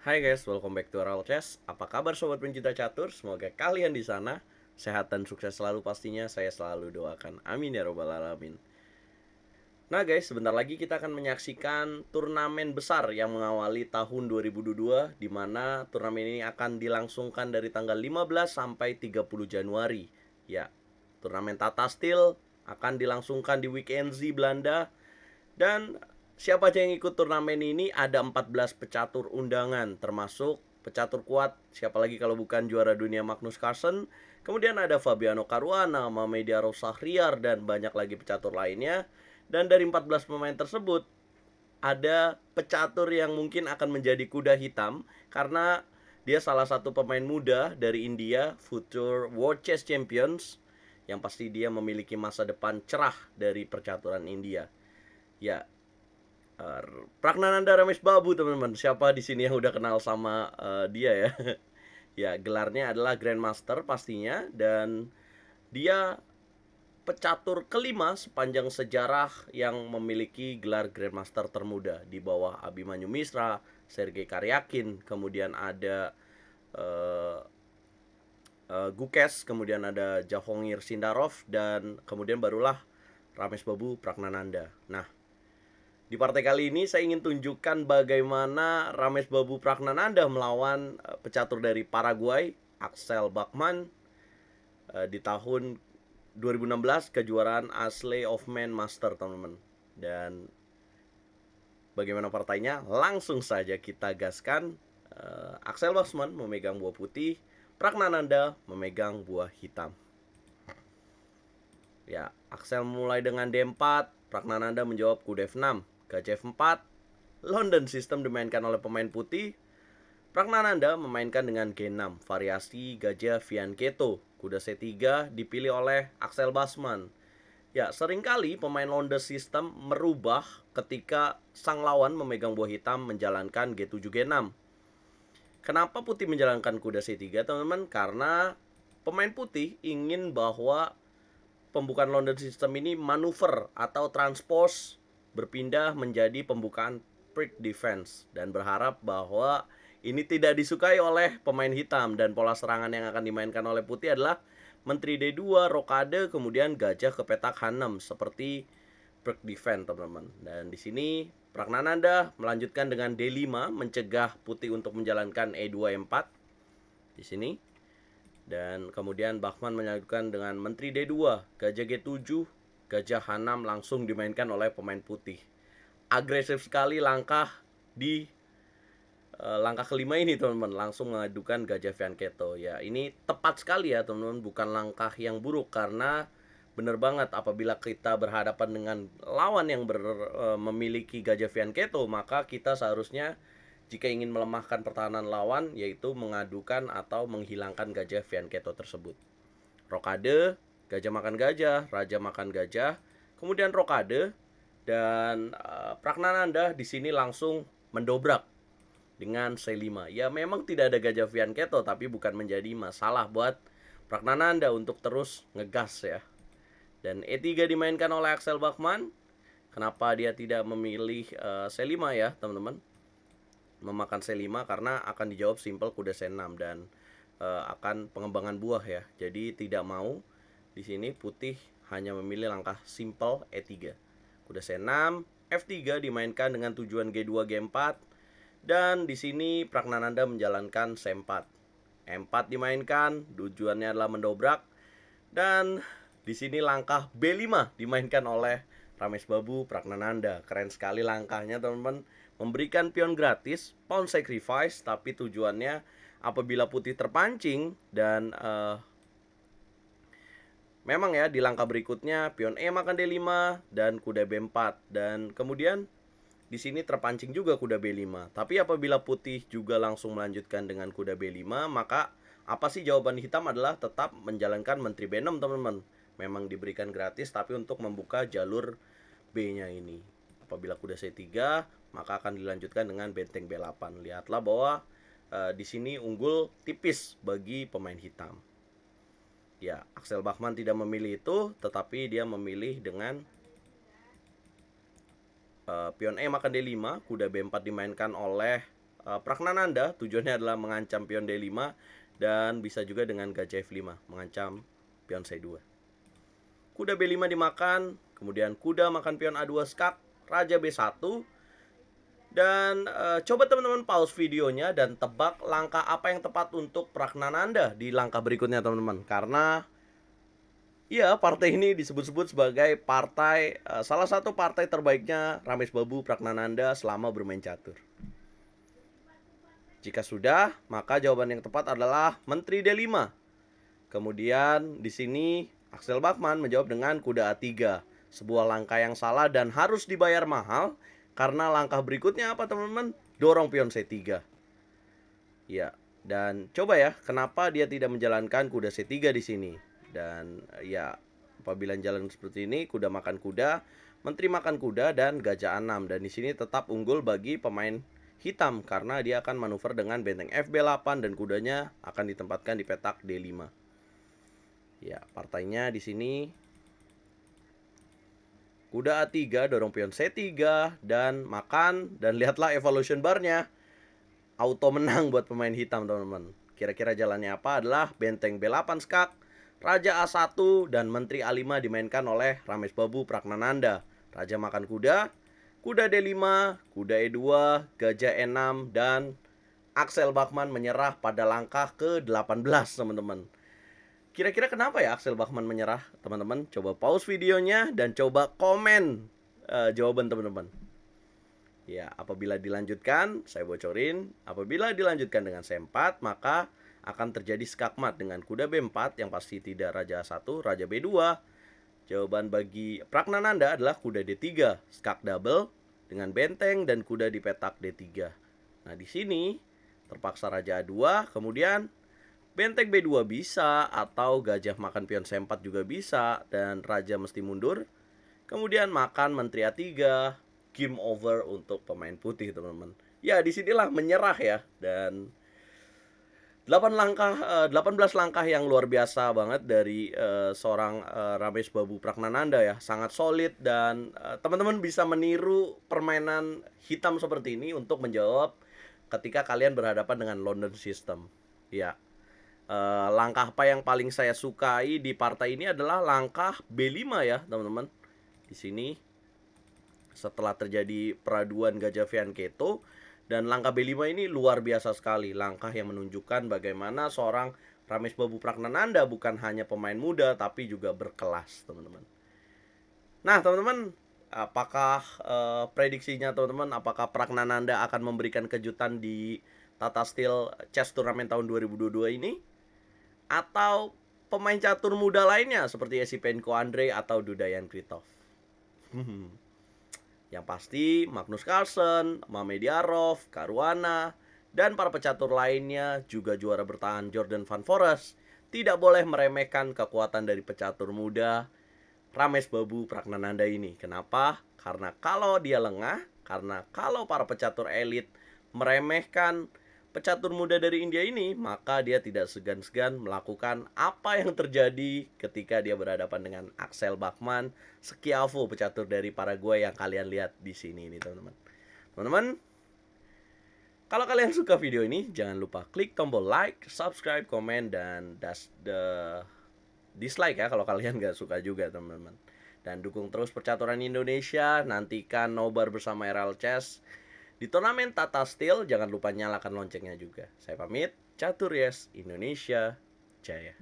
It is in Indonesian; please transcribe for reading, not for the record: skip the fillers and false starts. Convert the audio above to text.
Hai guys, welcome back to Oral Chess. Apa kabar sobat pencinta catur? Semoga kalian di sana sehat dan sukses selalu pastinya. Saya selalu doakan. Amin ya robbal alamin. Nah guys, sebentar lagi kita akan menyaksikan turnamen besar yang mengawali tahun 2022, di mana turnamen ini akan dilangsungkan dari tanggal 15 sampai 30 Januari. Ya, turnamen Tata Steel akan dilangsungkan di Weekend Z Belanda. Dan siapa aja yang ikut turnamen ini? Ada 14 pecatur undangan, termasuk pecatur kuat, siapa lagi kalau bukan juara dunia Magnus Carlsen. Kemudian ada Fabiano Caruana, Mamedia Rosahriar, dan banyak lagi pecatur lainnya. Dan dari 14 pemain tersebut, ada pecatur yang mungkin akan menjadi kuda hitam, karena dia salah satu pemain muda dari India, future World Chess Champions, yang pasti dia memiliki masa depan cerah dari percaturan India. Ya, Pragnananda Ramesh Babu, teman-teman. Siapa di sini yang udah kenal sama dia ya? Ya, gelarnya adalah Grandmaster pastinya, dan dia pecatur kelima sepanjang sejarah yang memiliki gelar Grandmaster termuda di bawah Abhimanyu Mishra, Sergei Karyakin, kemudian ada uh, Gukes, kemudian ada Jahongir Sindarov, dan kemudian barulah Ramesh Babu Pragnananda. Nah, di partai kali ini saya ingin tunjukkan bagaimana Ramesh Babu Pragnananda melawan pecatur dari Paraguay, Axel Bachmann, di tahun 2016 kejuaraan Ashley of Man Master, teman-teman. Dan bagaimana partainya? Langsung saja kita gaskan. Axel Bachmann memegang buah putih, Pragnananda memegang buah hitam. Ya, Axel mulai dengan D4, Pragnananda menjawab kuda F6, gajah F4. London System dimainkan oleh pemain putih. Pragnananda memainkan dengan G6, variasi gajah Fianchetto. Kuda C3 dipilih oleh Axel Bachmann. Ya, seringkali pemain London System merubah ketika sang lawan memegang buah hitam menjalankan G7 G6. Kenapa putih menjalankan kuda C3, teman-teman? Karena pemain putih ingin bahwa pembukaan London System ini manuver atau transpose berpindah menjadi pembukaan prick defense, dan berharap bahwa ini tidak disukai oleh pemain hitam, dan pola serangan yang akan dimainkan oleh putih adalah menteri D2, rokade, kemudian gajah ke petak H6 seperti prick defense, teman-teman. Dan di sini Pragnananda melanjutkan dengan D5 mencegah putih untuk menjalankan E2 E4 di sini. Dan kemudian Bachmann melanjutkan dengan menteri D2, gajah G7, gajah H6 langsung dimainkan oleh pemain putih. Agresif sekali langkah di langkah kelima ini, teman-teman, langsung mengadukan gajah Fianchetto. Ya, ini tepat sekali ya, teman-teman, bukan langkah yang buruk, karena bener banget apabila kita berhadapan dengan lawan yang memiliki gajah Fianchetto, maka kita seharusnya jika ingin melemahkan pertahanan lawan, yaitu mengadukan atau menghilangkan gajah Fianchetto tersebut. Rokade, gajah makan gajah, raja makan gajah, kemudian rokade, dan Pragnananda di sini langsung mendobrak dengan C5. Ya, memang tidak ada gajah Fianchetto, tapi bukan menjadi masalah buat Pragnananda untuk terus ngegas ya. Dan E3 dimainkan oleh Axel Bachmann. Kenapa dia tidak memilih C5 ya, teman-teman? Memakan C5 karena akan dijawab simple kuda C6 dan akan pengembangan buah ya. Jadi tidak mau di sini putih hanya memilih langkah simple E3. Kuda C6, F3 dimainkan dengan tujuan G2 G4, dan di sini Pragnananda menjalankan C4. M4 dimainkan, tujuannya adalah mendobrak, dan di sini langkah B5 dimainkan oleh Ramesh Babu Pragnananda. Keren sekali langkahnya, teman-teman. Memberikan pion gratis, pawn sacrifice, tapi tujuannya apabila putih terpancing, dan memang ya di langkah berikutnya pion E makan D5 dan kuda B4, dan kemudian di sini terpancing juga kuda B5. Tapi apabila putih juga langsung melanjutkan dengan kuda B5, maka apa sih jawaban hitam adalah tetap menjalankan menteri B6, teman-teman. Memang diberikan gratis tapi untuk membuka jalur B-nya ini. Apabila kuda C3, maka akan dilanjutkan dengan benteng B8. Lihatlah bahwa di sini unggul tipis bagi pemain hitam. Ya, Axel Bachmann tidak memilih itu, tetapi dia memilih dengan pion E makan D5, kuda B4 dimainkan oleh Pragnananda tujuannya adalah mengancam pion D5 dan bisa juga dengan gajah F5 mengancam pion C2. Kuda B5 dimakan, kemudian kuda makan pion A2 skak, raja B1. Dan coba teman-teman pause videonya dan tebak langkah apa yang tepat untuk Pragnananda di langkah berikutnya teman-teman. Karena ya partai ini disebut-sebut sebagai partai salah satu partai terbaiknya Ramesh Babu Pragnananda selama bermain catur. Jika sudah, maka jawaban yang tepat adalah Menteri D5. Kemudian di sini Axel Bachmann menjawab dengan kuda A3. Sebuah langkah yang salah dan harus dibayar mahal. Karena langkah berikutnya apa teman-teman? Dorong pion C3. Ya, dan coba ya, kenapa dia tidak menjalankan kuda C3 di sini? Dan ya, apabila jalan seperti ini, kuda makan kuda, menteri makan kuda dan gajah A6. Dan di sini tetap unggul bagi pemain hitam karena dia akan manuver dengan benteng FB8 dan kudanya akan ditempatkan di petak D5. Ya, partainya di sini kuda A3 dorong pion C3 dan makan, dan lihatlah evolution barnya. Auto menang buat pemain hitam teman-teman. Kira-kira jalannya apa adalah benteng B8 skak, raja A1 dan menteri A5 dimainkan oleh Ramesh Babu Pragnananda. Raja makan kuda, kuda D5, kuda E2, gajah E6 dan Axel Bachmann menyerah pada langkah ke-18 teman-teman. Kira-kira kenapa ya Axel Bachmann menyerah, teman-teman? Coba pause videonya dan coba komen jawaban teman-teman. Ya, apabila dilanjutkan, saya bocorin. Apabila dilanjutkan dengan C4, maka akan terjadi skakmat dengan kuda B4 yang pasti tidak raja A1, raja B2. Jawaban bagi Pragnananda adalah kuda D3, skak double dengan benteng dan kuda di petak D3. Nah, di sini terpaksa raja A2, kemudian benteng B2 bisa, atau gajah makan pion C4 juga bisa, dan raja mesti mundur. Kemudian makan menteri A3, game over untuk pemain putih teman-teman. Ya, disinilah menyerah ya. Dan 18 langkah yang luar biasa banget dari seorang Ramesh Babu Pragnananda ya. Sangat solid dan teman-teman bisa meniru permainan hitam seperti ini untuk menjawab ketika kalian berhadapan dengan London System. Ya. Langkah apa yang paling saya sukai di partai ini adalah langkah B5 ya teman-teman. Di sini setelah terjadi peraduan gajah Fianchetto, dan langkah B5 ini luar biasa sekali. Langkah yang menunjukkan bagaimana seorang Ramesh Babu Pragnananda bukan hanya pemain muda tapi juga berkelas teman-teman. Nah teman-teman, apakah prediksinya teman-teman, apakah Pragnananda akan memberikan kejutan di Tata Steel Chess Tournament tahun 2022 ini? Atau pemain catur muda lainnya seperti Esipenko Andre atau Dudayan Kritov? Yang pasti Magnus Carlsen, Mamediarov, Caruana, dan para pecatur lainnya, juga juara bertahan Jordan Van Forest, tidak boleh meremehkan kekuatan dari pecatur muda Ramesh Babu Pragnananda ini. Kenapa? Karena kalau dia lengah, karena kalau para pecatur elit meremehkan pecatur muda dari India ini, maka dia tidak segan-segan melakukan apa yang terjadi ketika dia berhadapan dengan Axel Bachmann, Schiavo, pecatur dari Paraguay yang kalian lihat di sini ini, teman-teman. Teman-teman, kalau kalian suka video ini, jangan lupa klik tombol like, subscribe, komen, dan dislike ya kalau kalian gak suka juga, teman-teman. Dan dukung terus percaturan Indonesia. Nantikan nobar bersama RL Chess di turnamen Tata Steel. Jangan lupa nyalakan loncengnya juga. Saya pamit. Catur Yes Indonesia Jaya.